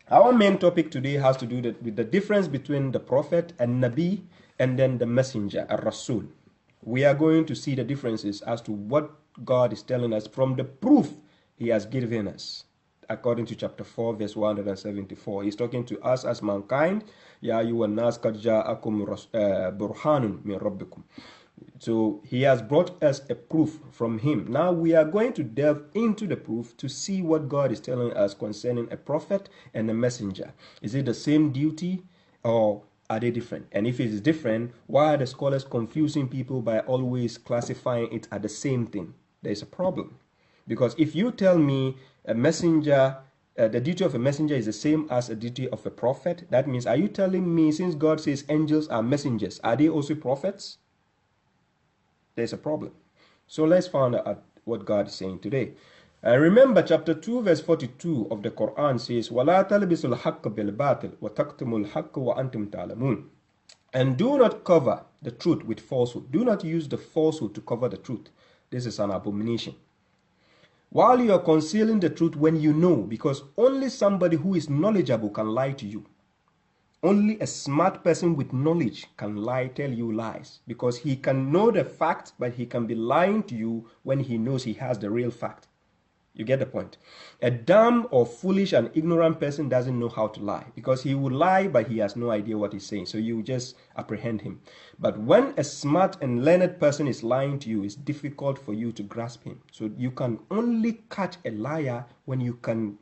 Our main topic today has to do with the difference between the prophet and Nabi and then the messenger, a Rasul. We are going to see the differences as to what God is telling us from the proof he has given us. According to chapter 4, verse 174, he's talking to us as mankind. Ya ayyuhan nas qad ja'akum burhanun min rabbikum. So he has brought us a proof from him. Now we are going to delve into the proof to see what God is telling us concerning a prophet and a messenger. Is it the same duty or are they different? And if it is different, why are the scholars confusing people by always classifying it as the same thing? There is a problem. Because if you tell me a messenger, the duty of a messenger is the same as the duty of a prophet, that means, are you telling me, since God says angels are messengers, are they also prophets? There's a problem. So let's find out what God is saying today. Remember, chapter 2, verse 42 of the Quran says, وَلَا تَلْبِسُوا الْحَقَّ بِالْبَاطِلِ وَتَكْتُمُوا الْحَقَّ وَأَنْتُمْ تَعْلَمُونَ. And do not cover the truth with falsehood. Do not use the falsehood to cover the truth. This is an abomination. While you are concealing the truth when you know, because only somebody who is knowledgeable can lie to you. Only a smart person with knowledge can lie, tell you lies, because he can know the fact, but he can be lying to you when he knows he has the real fact. You get the point? A dumb or foolish and ignorant person doesn't know how to lie, because he will lie, but he has no idea what he's saying, so you just apprehend him. But when a smart and learned person is lying to you, it's difficult for you to grasp him. So you can only catch a liar when you can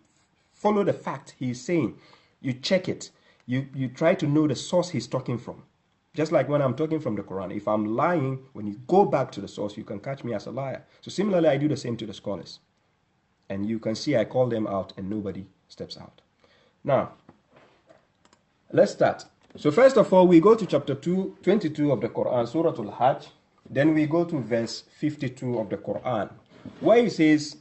follow the fact he's saying. You check it. You try to know the source he's talking from. Just like when I'm talking from the Quran. If I'm lying, when you go back to the source, you can catch me as a liar. So similarly, I do the same to the scholars. And you can see I call them out and nobody steps out. Now, let's start. So first of all, we go to chapter 22 of the Quran, Surah Al-Hajj. Then we go to verse 52 of the Quran, where it says,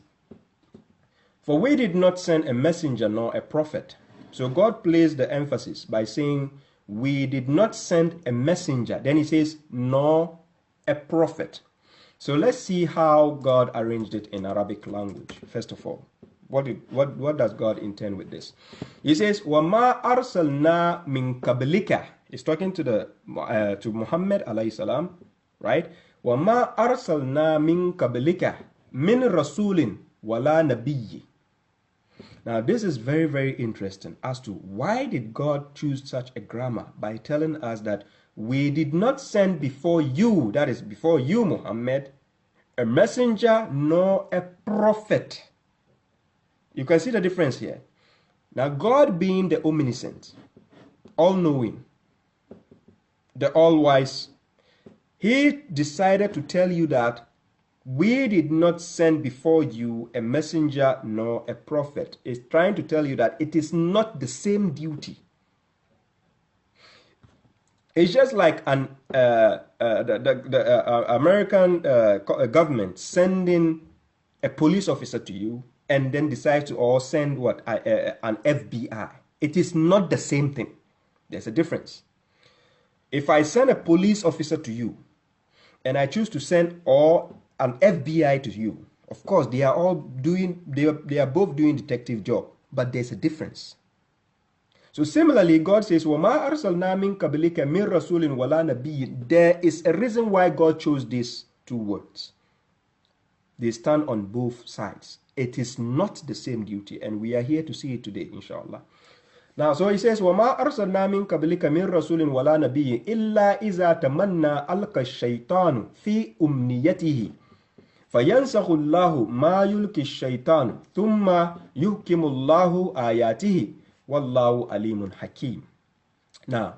"For we did not send a messenger nor a prophet." So God placed the emphasis by saying, we did not send a messenger. Then he says, nor a prophet. So let's see how God arranged it in Arabic language. First of all, what does God intend with this? He says, وَمَا أَرْسَلْنَا مِنْ قَبْلِكَ. He's talking to Muhammad alayhi salam, right? وَمَا أَرْسَلْنَا مِنْ قَبْلِكَ مِنْ رَسُولٍ وَلَا نَبِيٍّ. Now this is very, very interesting as to why did God choose such a grammar by telling us that we did not send before you, that is before you, Muhammad, a messenger nor a prophet. You can see the difference here. Now God being the omniscient, all-knowing, the all-wise, he decided to tell you that we did not send before you a messenger nor a prophet. It's trying to tell you that it is not the same duty. It's just like the American government sending a police officer to you and then decides to send what an FBI. It is not the same thing. There's a difference. If I send a police officer to you and I choose to send an FBI to you, of course they are all doing, they are both doing detective job, but there's a difference. So similarly, God says, وَمَا أَرْسَلْنَا مِنْ قَبْلِكَ مِنْ رَسُولٍ وَلَا نَبِيٍّ. There is a reason why God chose these two words. They stand on both sides. It is not the same duty, and we are here to see it today, inshallah. Now, so he says, وَمَا أَرْسَلْنَا مِنْ قَبْلِكَ مِنْ رَسُولٍ وَلَا نَبِيٍّ إِلَّا إِذَا تَمَنَّى أَلْقَى الشَّيْطَانُ فِي أُمْنِيَّتِهِ فَيَنْسَخُ اللَّهُ مَا يُلْقِي الشَّيْطَانُ ثُمَّ يُحْكِمُ اللَّهُ آيَاتِهِ وَاللَّهُ عَلِيمٌ حَكِيمٌ. Now,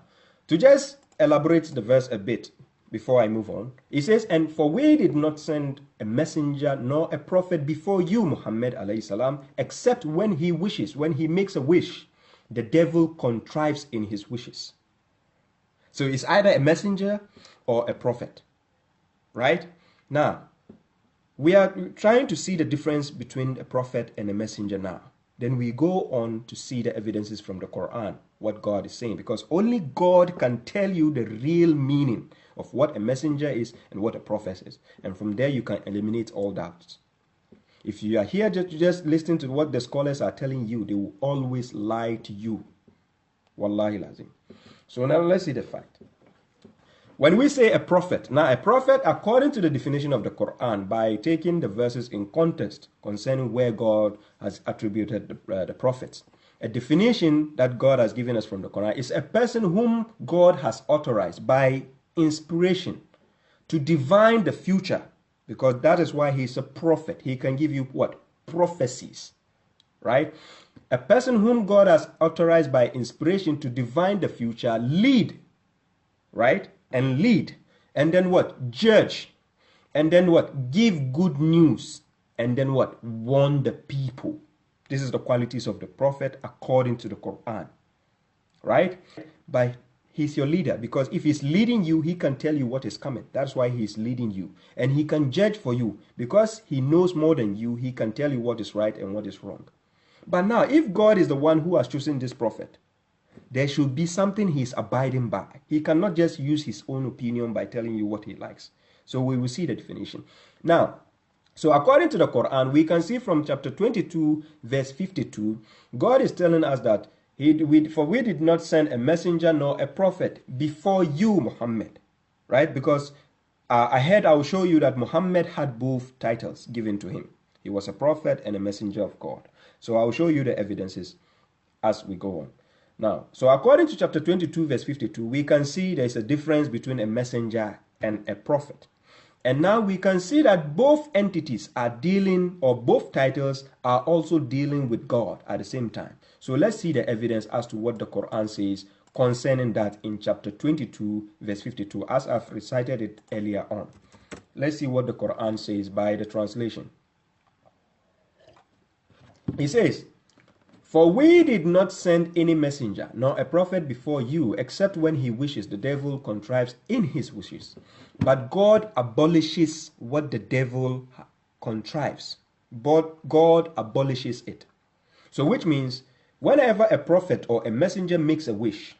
to just elaborate the verse a bit before I move on, he says, and for we did not send a messenger nor a prophet before you, Muhammad alayhi salam, except when he wishes, when he makes a wish, the devil contrives in his wishes. So it's either a messenger or a prophet, right? Now, we are trying to see the difference between a prophet and a messenger now. Then we go on to see the evidences from the Quran, what God is saying, because only God can tell you the real meaning of what a messenger is and what a prophet is. And from there you can eliminate all doubts. If you are here just listening to what the scholars are telling you, they will always lie to you. Wallahi lazim. So now let's see the fact. When we say a prophet, now a prophet, according to the definition of the Quran, by taking the verses in context concerning where God has attributed the prophets, a definition that God has given us from the Quran is a person whom God has authorized by inspiration to divine the future, because that is why he's a prophet. He can give you what? Prophecies, right? A person whom God has authorized by inspiration to divine the future, lead, right? And lead. And then what? Judge. And then what? Give good news. And then what? Warn the people. This is the qualities of the prophet according to the Quran, right? He's your leader, because if he's leading you, he can tell you what is coming. That's why he's leading you. And he can judge for you, because he knows more than you. He can tell you what is right and what is wrong. But now, if God is the one who has chosen this prophet, there should be something he's abiding by. He cannot just use his own opinion by telling you what he likes. So we will see the definition. Now, so according to the Quran, we can see from chapter 22, verse 52, God is telling us that for we did not send a messenger nor a prophet before you, Muhammad, right? Because ahead I will show you that Muhammad had both titles given to him. He was a prophet and a messenger of God. So I will show you the evidences as we go on. Now, so according to chapter 22, verse 52, we can see there's a difference between a messenger and a prophet. And now we can see that both entities are dealing, or both titles are also dealing with God at the same time. So let's see the evidence as to what the Quran says concerning that in chapter 22, verse 52, as I've recited it earlier on. Let's see what the Quran says by the translation. It says, "For we did not send any messenger nor a prophet before you, except when he wishes. The devil contrives in his wishes. But God abolishes what the devil contrives. But God abolishes it." So which means, whenever a prophet or a messenger makes a wish,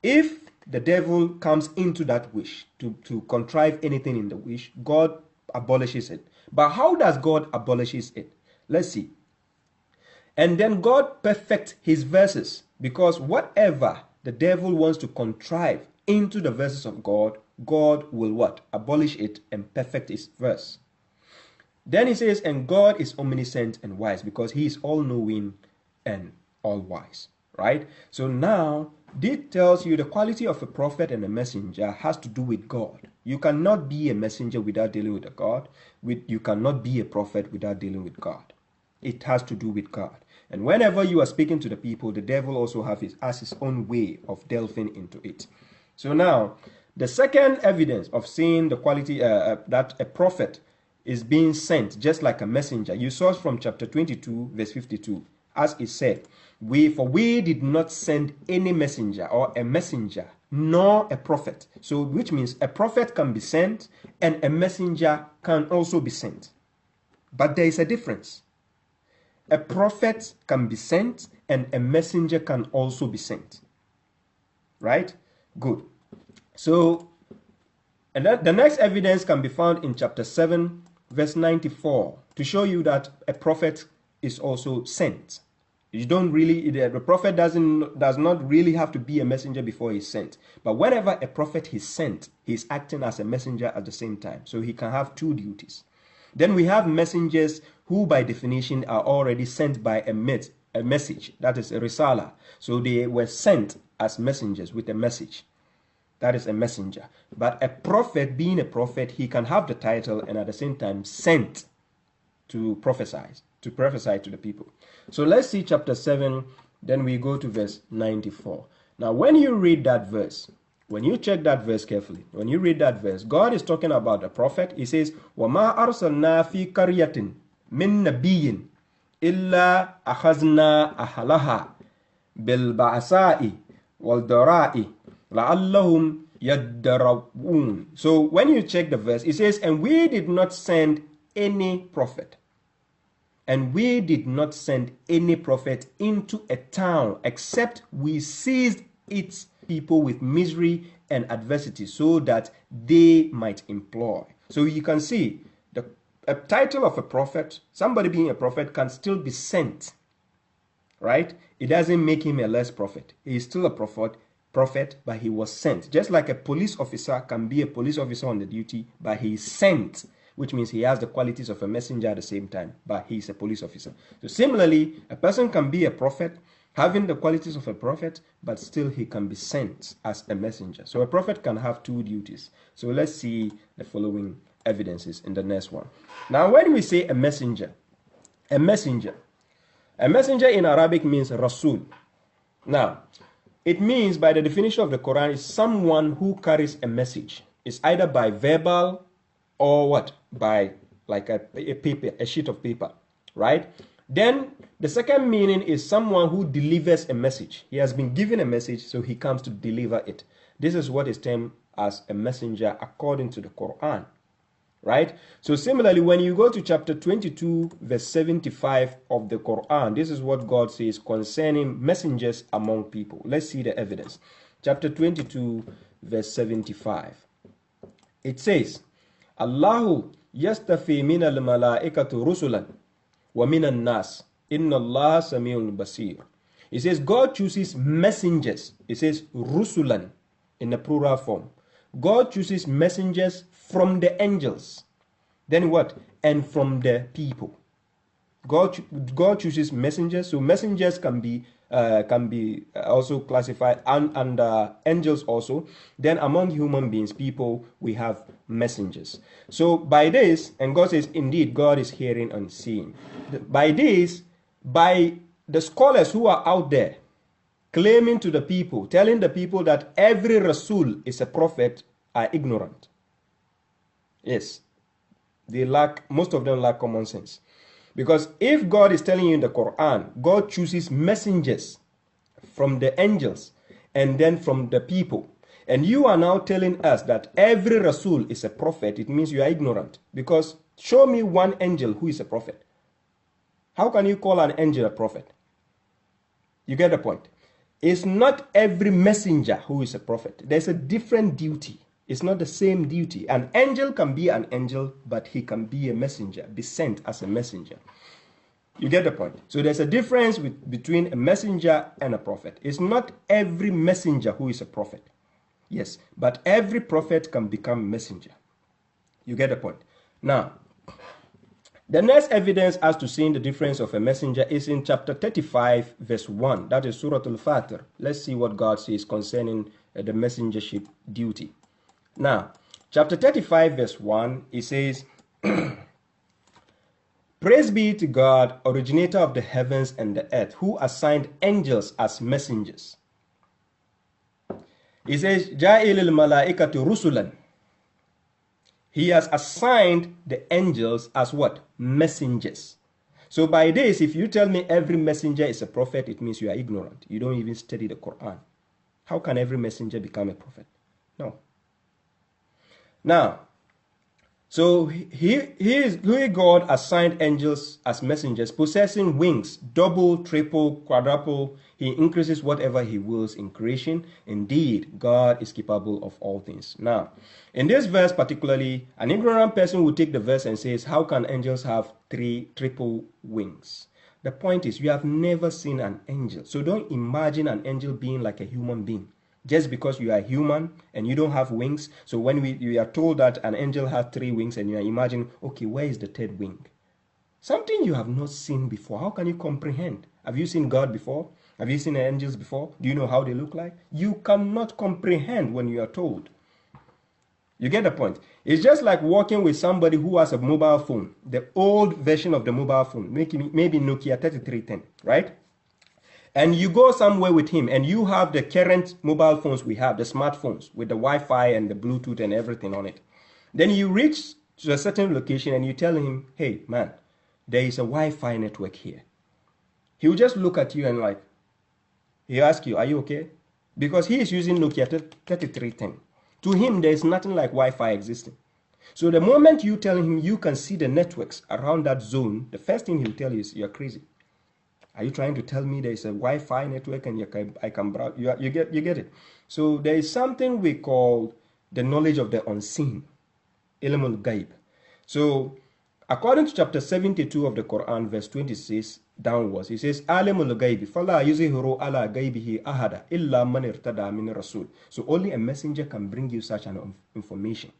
if the devil comes into that wish to contrive anything in the wish, God abolishes it. But how does God abolishes it? Let's see. And then God perfects his verses, because whatever the devil wants to contrive into the verses of God, God will what? Abolish it and perfect his verse. Then he says, and God is omniscient and wise, because he is all-knowing and all-wise, right? So now, this tells you the quality of a prophet and a messenger has to do with God. You cannot be a messenger without dealing with God. You cannot be a prophet without dealing with God. It has to do with God. And whenever you are speaking to the people, the devil also has his own way of delving into it. So now, the second evidence of seeing the quality that a prophet is being sent just like a messenger, you saw from chapter 22, verse 52, as it said, for we did not send any messenger or a messenger, nor a prophet. So which means a prophet can be sent and a messenger can also be sent. But there is a difference. A prophet can be sent and a messenger can also be sent. Right? Good. So, and the next evidence can be found in chapter 7, verse 94, to show you that a prophet is also sent. You don't really, the prophet does not really have to be a messenger before he's sent. But whenever a prophet is sent, he's acting as a messenger at the same time. So he can have two duties. Then we have messengers who by definition are already sent by a message, that is a risala. So they were sent as messengers with a message. That is a messenger. But a prophet, being a prophet, he can have the title and at the same time sent to prophesy to the people. So let's see chapter 7, then we go to verse 94. Now when you read that verse, when you check that verse carefully, when you read that verse, God is talking about a prophet. He says, وَمَا أَرْسَلْنَا فِي قَرْيَةٍ مِّن نَبِيٍّ إِلَّا أَخَذْنَا أَهْلَهَا بِالْبَعْسَاءِ وَالْضَرَاءِ لَعَلَّهُمْ يَدَّرَؤُونَ. So when you check the verse, it says, and we did not send any prophet. And we did not send any prophet into a town except we seized its people with misery and adversity so that they might employ. So you can see a title of a prophet, somebody being a prophet can still be sent, right? It doesn't make him a less prophet. He is still a prophet, but he was sent. Just like a police officer can be a police officer on the duty, but he is sent, which means he has the qualities of a messenger at the same time, but he is a police officer. So similarly, a person can be a prophet, having the qualities of a prophet, but still he can be sent as a messenger. So a prophet can have two duties. So let's see the following evidences in the next one. Now, when we say a messenger in Arabic means Rasul. Now, it means, by the definition of the Quran, is someone who carries a message. It's either by verbal or what? By like a paper, a sheet of paper, right? Then the second meaning is someone who delivers a message. He has been given a message, so he comes to deliver it. This is what is termed as a messenger according to the Quran, right? So similarly, when you go to chapter 22, verse 75 of the Quran, this is what God says concerning messengers among people. Let's see the evidence. Chapter 22, verse 75. It says, Allahu yastafi min al-malaikatu rusulan wa min al-nas. Inna Allah sami'un basir. It says God chooses messengers. It says rusulan in the plural form. God chooses messengers from the angels. Then what? And from the people. God chooses messengers. So messengers can be also classified under angels also. Then among human beings, people, we have messengers. So by this, and God says, indeed, God is hearing and seeing. By this, by the scholars who are out there claiming to the people, telling the people that every Rasul is a prophet, are ignorant. Yes, most of them lack common sense. Because if God is telling you in the Quran, God chooses messengers from the angels and then from the people, and you are now telling us that every Rasul is a prophet, it means you are ignorant. Because show me one angel who is a prophet. How can you call an angel a prophet? You get the point. It's not every messenger who is a prophet. There's a different duty. It's not the same duty. An angel can be an angel, but he can be a messenger, be sent as a messenger. You get the point. So there's a difference between a messenger and a prophet. It's not every messenger who is a prophet. Yes, but every prophet can become a messenger. You get the point. Now, the next evidence as to seeing the difference of a messenger is in chapter 35, verse 1. That is Surah Al-Fatir. Let's see what God says concerning the messengership duty. Now, chapter 35, verse 1, it says, Praise be to God, originator of the heavens and the earth, who assigned angels as messengers. It says, Ja'il al-malaikatu rusulan. He has assigned the angels as what? Messengers. So by this, if you tell me every messenger is a prophet, it means you are ignorant. You don't even study the Quran. How can every messenger become a prophet? No. Now, so here God assigned angels as messengers, possessing wings, double, triple, quadruple. He increases whatever he wills in creation. Indeed, God is capable of all things. Now, in this verse particularly, an ignorant person will take the verse and says, how can angels have triple wings? The point is, you have never seen an angel. So don't imagine an angel being like a human being. Just because you are human and you don't have wings. So when you are told that an angel has 3 wings and you are imagining, okay, where is the 3rd wing? Something you have not seen before. How can you comprehend? Have you seen God before? Have you seen angels before? Do you know how they look like? You cannot comprehend when you are told. You get the point? It's just like walking with somebody who has a mobile phone, the old version of the mobile phone, maybe Nokia 3310, right? And you go somewhere with him and you have the current mobile phones we have, the smartphones with the Wi-Fi and the Bluetooth and everything on it. Then you reach to a certain location and you tell him, hey, man, there is a Wi-Fi network here. He will just look at you and like, he'll ask you, are you okay? Because he is using Nokia 3310. To him, there is nothing like Wi-Fi existing. So the moment you tell him you can see the networks around that zone, the first thing he'll tell you is, you're crazy. Are you trying to tell me there is a Wi-Fi network and I can browse? You get it. So there is something we call the knowledge of the unseen, ilm al-ghaib. So According to chapter 72 of the Quran, verse 26 downwards, it says, Alimul ghaibi, fala yuzhiru ala ghaibihi ahada, illa man irtada min rasul. So only a messenger can bring you such an information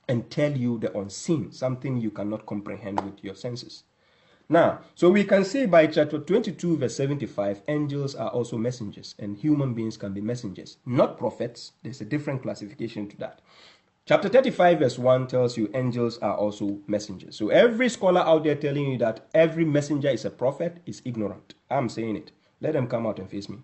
and tell you the unseen, something you cannot comprehend with your senses. Now, so we can see by chapter 22, verse 75, angels are also messengers, and human beings can be messengers, not prophets. There's a different classification to that. Chapter 35, verse 1 tells you angels are also messengers. So every scholar out there telling you that every messenger is a prophet is ignorant. I'm saying it. Let them come out and face me.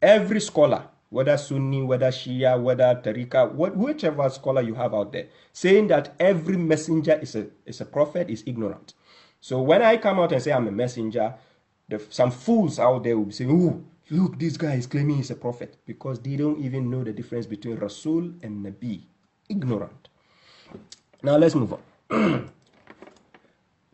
Every scholar, whether Sunni, whether Shia, whether Tariqa, whichever scholar you have out there, saying that every messenger is a prophet is ignorant. So when I come out and say I'm a messenger, some fools out there will be saying, oh, look, this guy is claiming he's a prophet, because they don't even know the difference between Rasul and Nabi. Ignorant. Now let's move on.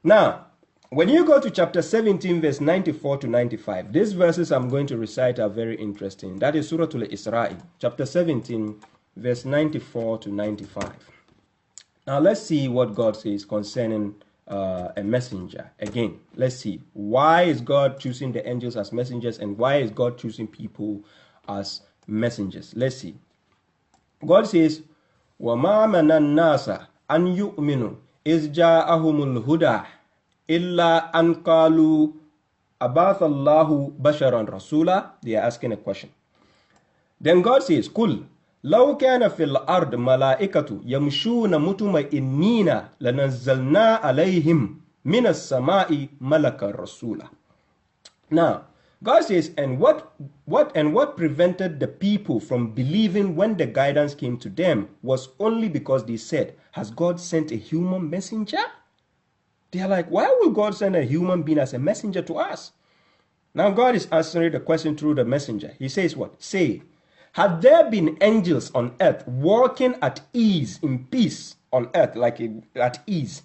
Now, when you go to chapter 17, verse 94 to 95, these verses I'm going to recite are very interesting. That is Surah Al-Isra'i, chapter 17, verse 94 to 95. Now let's see what God says concerning a messenger. Again, let's see. Why is God choosing the angels as messengers, and why is God choosing people as messengers? Let's see. God says, وَمَا مَنَ النَّاسَ أَنْ يُؤْمِنُوا إِذْ جَاءَهُمُ الْهُدَى إِلَّا أَنْ قَالُوا أَبَعَثَ اللَّهُ بَشَرًا رَسُولًا. They are asking a question. Then God says, قُلْ لو كان في الأرض ملائكة يمشون مطمئنين لنزلنا عليهم من السماء ملكا رسولا. Now, God says, and what prevented the people from believing when the guidance came to them was only because they said, has God sent a human messenger? They are like, why will God send a human being as a messenger to us? Now God is answering the question through the messenger. He says what? Say, had there been angels on earth walking at ease, in peace on earth, like at ease,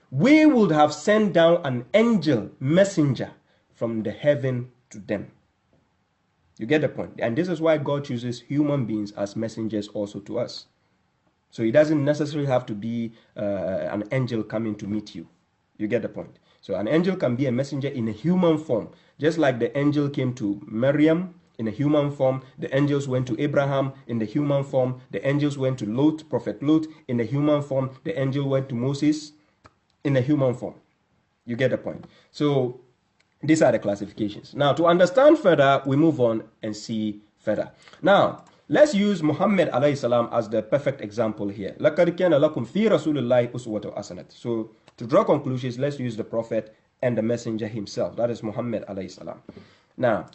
we would have sent down an angel messenger from the heaven to them. You get the point? And this is why God chooses human beings as messengers also to us. So it doesn't necessarily have to be an angel coming to meet you. You get the point? So an angel can be a messenger in a human form, just like the angel came to Maryam in a human form. The angels went to Abraham in the human form. The angels went to Lot, Prophet Lot, in the human form. The angel went to Moses in a human form. You get the point? So these are the classifications. Now, to understand further, we move on and see further. Now, let's use Muhammad alayhi salam as the perfect example here. لَقَدْ كَانَ لَكُمْ فِي رَسُولِ اللَّهِ أُسْوَةٌ حَسَنَةٌ. So, to draw conclusions, let's use the Prophet and the Messenger himself. That is Muhammad alayhi salam. Now,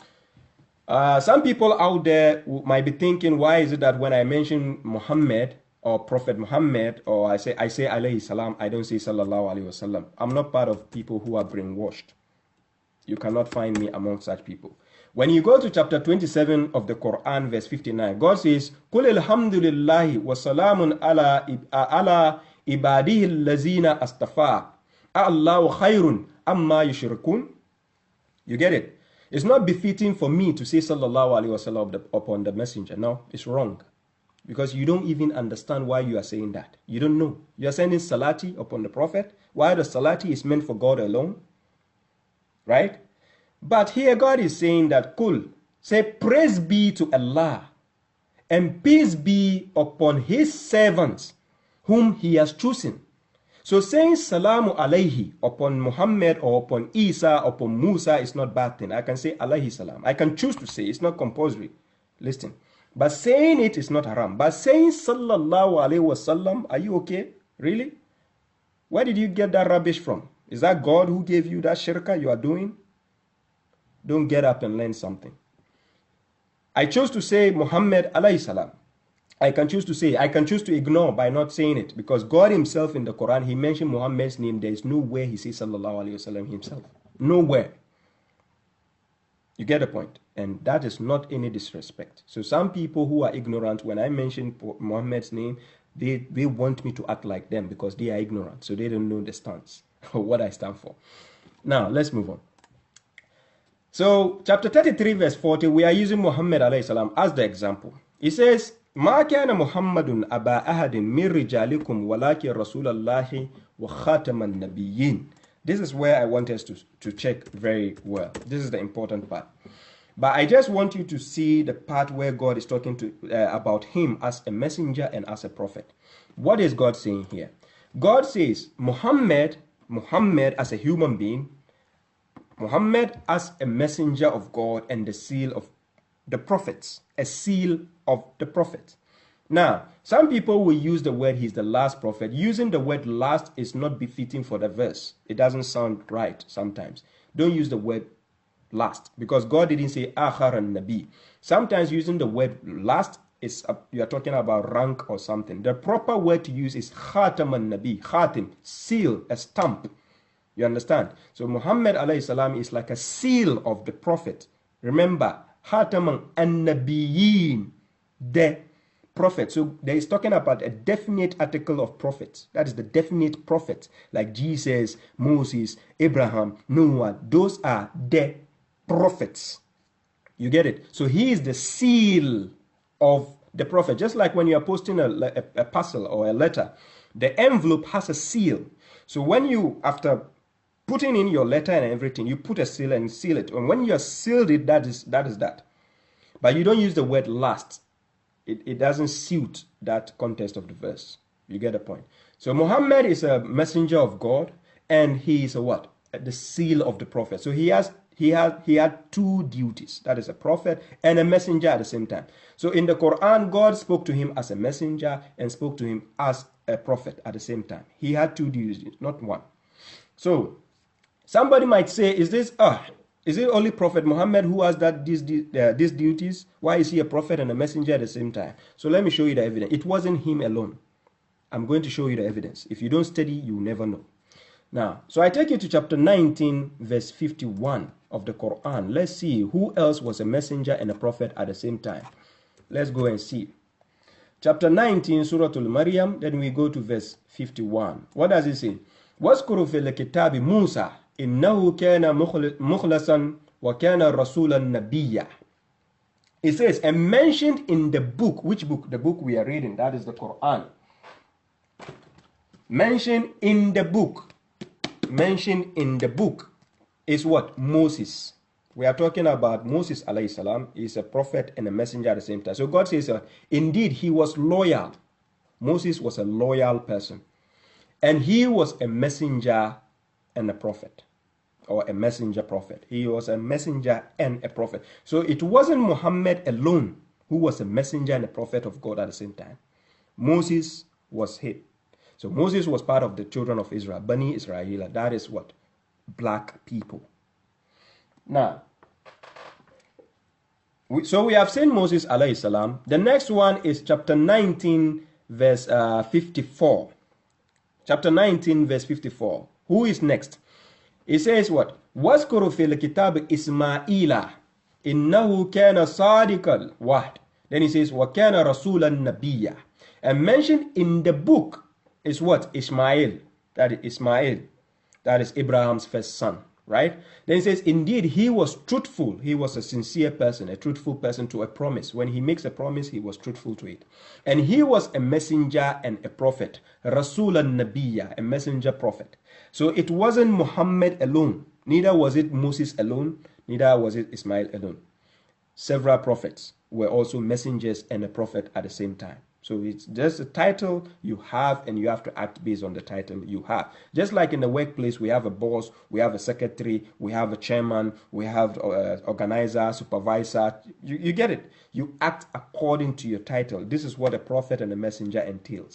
some people out there might be thinking, why is it that when I mention Muhammad or Prophet Muhammad, or I say alayhi salam, I don't say sallallahu alayhi wasallam? I'm not part of people who are brainwashed. You cannot find me among such people. When you go to chapter 27 of the Quran, verse 59, God says, قُلِ الْحَمْدُ لِلَّهِ وَسَلَامٌ عَلَى إِبَادِهِ الَّذِينَ أَسْتَفَىٰ أَاللَّهُ خَيْرٌ أَمَّا يُشْرِكُونَ. You get it? It's not befitting for me to say sallallahu alaihi wasallam upon the messenger. No, it's wrong. Because you don't even understand why you are saying that. You don't know. You are sending salati upon the Prophet, while the salati is meant for God alone. Right? But here God is saying that, Kul, say, praise be to Allah, and peace be upon his servants, whom he has chosen. So saying salamu alayhi upon Muhammad or upon Isa, upon Musa is not bad thing. I can say alayhi salam. I can choose to say, it's not compulsory. Listen. But saying it is not haram. But saying sallallahu alayhi wasallam, are you okay? Really? Where did you get that rubbish from? Is that God who gave you that shirka you are doing? Don't get up and learn something. I chose to say Muhammad alayhi salam. I can choose to ignore by not saying it, because God himself in the Quran, he mentioned Muhammad's name. There is nowhere he says sallallahu alayhi wasallam himself. Nowhere. You get the point? And that is not any disrespect. So some people who are ignorant, when I mention Muhammad's name, they want me to act like them because they are ignorant. So they don't know the stance or what I stand for. Now, let's move on. So, chapter 33, verse 40, we are using Muhammad alayhi salam as the example. It says, ما كان محمد أبا أحد من رجالكم ولكن رسول الله وخاتم النبيين. This is where I want us to check very well. This is the important part. But I just want you to see the part where God is talking to about him as a messenger and as a prophet. What is God saying here? God says Muhammad as a human being, Muhammad as a messenger of God and the seal of the prophets, a seal of the prophets. Now, some people will use the word he's the last prophet. Using the word last is not befitting for the verse. It doesn't sound right sometimes. Don't use the word last because God didn't say akhar and nabi. Sometimes using the word last is you are talking about rank or something. The proper word to use is khatam and nabi. Khatim, seal, a stamp. You understand? So Muhammad alayhi salam is like a seal of the prophet. Remember, khatam and nabiyin, the prophet. So there is talking about a definite article of prophets. That is the definite prophet, like Jesus, Moses, Abraham, Noah. Those are the prophets. You get it? So he is the seal of the prophet. Just like when you are posting a parcel or a letter, the envelope has a seal. So when you, after putting in your letter and everything, you put a seal and seal it. And when you are sealed it, that is that. But you don't use the word last. It doesn't suit that context of the verse. You get the point. So Muhammad is a messenger of God, and he is a what? The seal of the prophet. So he had two duties. That is a prophet and a messenger at the same time. So in the Quran, God spoke to him as a messenger and spoke to him as a prophet at the same time. He had two duties, not one. So somebody might say, is it only Prophet Muhammad who has these duties? Why is he a prophet and a messenger at the same time? So let me show you the evidence. It wasn't him alone. I'm going to show you the evidence. If you don't study, you never know. Now, so I take you to chapter 19, verse 51 of the Quran. Let's see who else was a messenger and a prophet at the same time. Let's go and see. Chapter 19, Surah Al-Maryam, then we go to verse 51. What does it say? وَاذْكُرُوا فِي الْكِتَابِ مُوسَى إِنَّهُ كَانَ مُخْلَصًا وَكَانَ رَسُولًا نَبِيًّا. It says, and mentioned in the book. Which book? The book we are reading. That is the Quran. Mentioned in the book. Mentioned in the book is what? Moses. We are talking about Moses alayhi salam. He is a prophet and a messenger at the same time. So God says, indeed, he was loyal. Moses was a loyal person. And he was a messenger and a prophet. Or a messenger prophet. He was a messenger and a prophet. So it wasn't Muhammad alone who was a messenger and a prophet of God at the same time. Moses was he. So Moses was part of the children of Israel, Bani Israel. That is what? Black people. Now, so we have seen Moses alayhi salam. The next one is chapter 19, verse 54. Chapter 19, verse 54. Who is next? It says what? وَاذْكُرُ فِي الْكِتَابِ إِسْمَاعِيلَ إِنَّهُ كَانَ صَادِقَ الْوَعْدِ. Then he says, وَكَانَ رَسُولًا نَبِيًّا. And mentioned in the book is what? Ishmael. That is Ismail. That is Abraham's first son. Right? Then he says, indeed, he was truthful. He was a sincere person, a truthful person to a promise. When he makes a promise, he was truthful to it. And he was a messenger and a prophet. Rasulan Nabiya, a messenger prophet. So it wasn't Muhammad alone. Neither was it Moses alone. Neither was it Ismail alone. Several prophets were also messengers and a prophet at the same time. So it's just a title you have, and you have to act based on the title you have. Just like in the workplace, we have a boss, we have a secretary, we have a chairman, we have an organizer, supervisor. You get it. You act according to your title. This is what a prophet and a messenger entails.